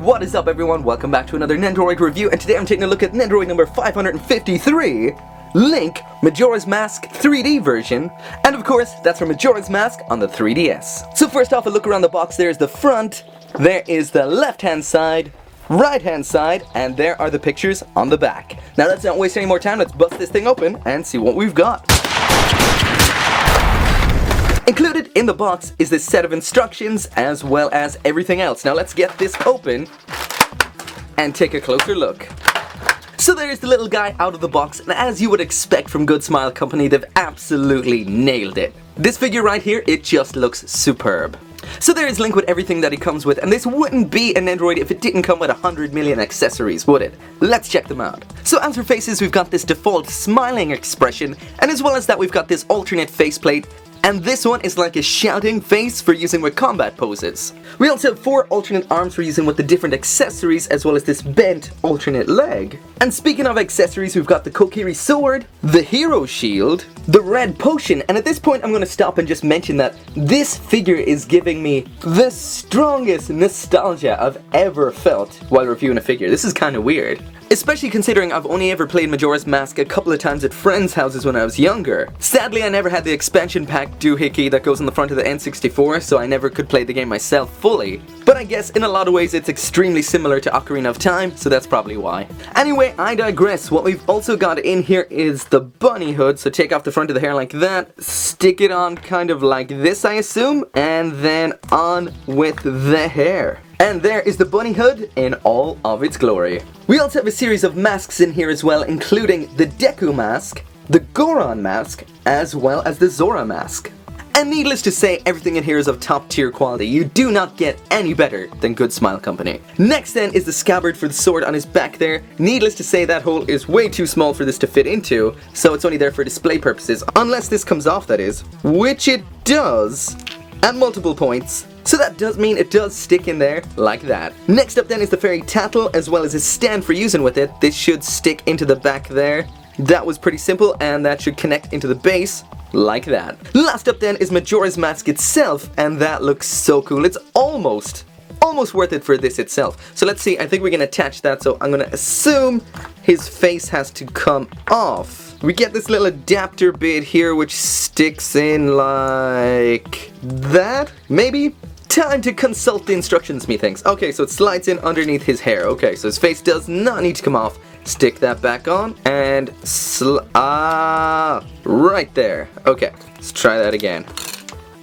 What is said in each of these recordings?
what is up everyone? Welcome back to another Nendoroid review, and today I'm taking a look at Nendoroid number 553, Link, Majora's Mask 3D version, and of course, that's for Majora's Mask on the 3DS. So first off, a look around the box. There's the front, there is the left-hand side, right-hand side, and there are the pictures on the back. Now let's not waste any more time, let's bust this thing open and see what we've got. Included in the box is this set of instructions as well as everything else. Now let's get this open and take a closer look. So there's the little guy out of the box, and as you would expect from Good Smile Company, they've absolutely nailed it. This figure right here, it just looks superb. So there is Link with everything that he comes with, and this wouldn't be a Nendoroid if it didn't come with 100 million accessories, would it? Let's check them out. So as for faces, we've got this default smiling expression, and as well as that we've got this alternate faceplate. And this one is like a shouting face for using with combat poses. We also have 4 alternate arms for using with the different accessories, as well as this bent alternate leg. And speaking of accessories, we've got the Kokiri sword, the hero shield, the red potion, and at this point I'm going to stop and just mention that this figure is giving me the strongest nostalgia I've ever felt while reviewing a figure. This is kind of weird. Especially considering I've only ever played Majora's Mask a couple of times at friends' houses when I was younger. Sadly, I never had the expansion pack doohickey that goes on the front of the N64, so I never could play the game myself fully. But I guess in a lot of ways it's extremely similar to Ocarina of Time, so that's probably why. Anyway, I digress. What we've also got in here is the bunny hood, so take off the front of the hair like that, stick it on kind of like this I assume, and then on with the hair. And there is the bunny hood in all of its glory. We also have a series of masks in here as well, including the Deku mask, the Goron mask, as well as the Zora mask. And needless to say, everything in here is of top tier quality. You do not get any better than Good Smile Company. Next then is the scabbard for the sword on his back there. Needless to say, that hole is way too small for this to fit into, so it's only there for display purposes, unless this comes off, that is, which it does at multiple points. So that does mean it does stick in there like that. Next up then is the fairy tattle, as well as a stand for using with it. This should stick into the back there. That was pretty simple, and that should connect into the base like that. Last up then is Majora's Mask itself, and that looks so cool. It's almost worth it for this itself. So let's see, I think we can attach that, so I'm gonna assume his face has to come off. We get this little adapter bit here which sticks in like that, maybe? Time to consult the instructions, methinks. Okay, so it slides in underneath his hair. Okay, so his face does not need to come off. Stick that back on and right there. Okay, let's try that again.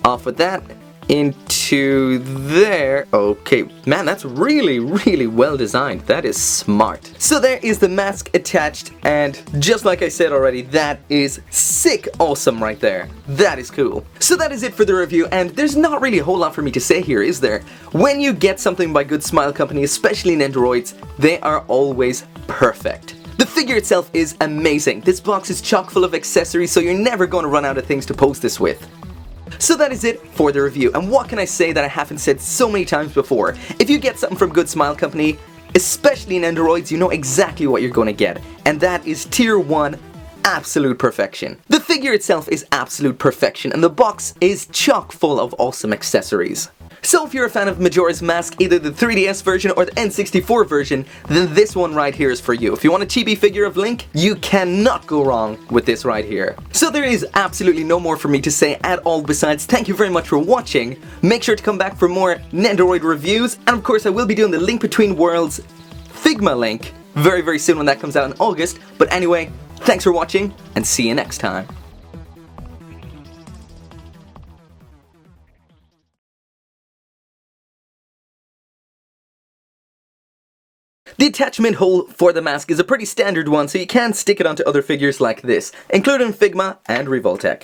Off with that, into there. Okay, man, that's really well designed. That is smart. So there is the mask attached, and just like I said already, that is sick awesome right there. That is cool. So that is it for the review, and there's not really a whole lot for me to say here, is there? When you get something by Good Smile Company, especially Nendoroids, they are always perfect. The figure itself is amazing. This box is chock full of accessories, so you're never going to run out of things to pose this with. So that is it for the review, and what can I say that I haven't said so many times before? If you get something from Good Smile Company, especially in Nendoroids, you know exactly what you're going to get, and that is tier 1 absolute perfection. The figure itself is absolute perfection, and the box is chock full of awesome accessories. So if you're a fan of Majora's Mask, either the 3DS version or the N64 version, then this one right here is for you. If you want a chibi figure of Link, you cannot go wrong with this right here. So there is absolutely no more for me to say at all besides thank you very much for watching. Make sure to come back for more Nendoroid reviews, and of course I will be doing the Link Between Worlds Figma link very soon when that comes out in August. But anyway, thanks for watching, and see you next time. The attachment hole for the mask is a pretty standard one, so you can stick it onto other figures like this, including Figma and Revoltech.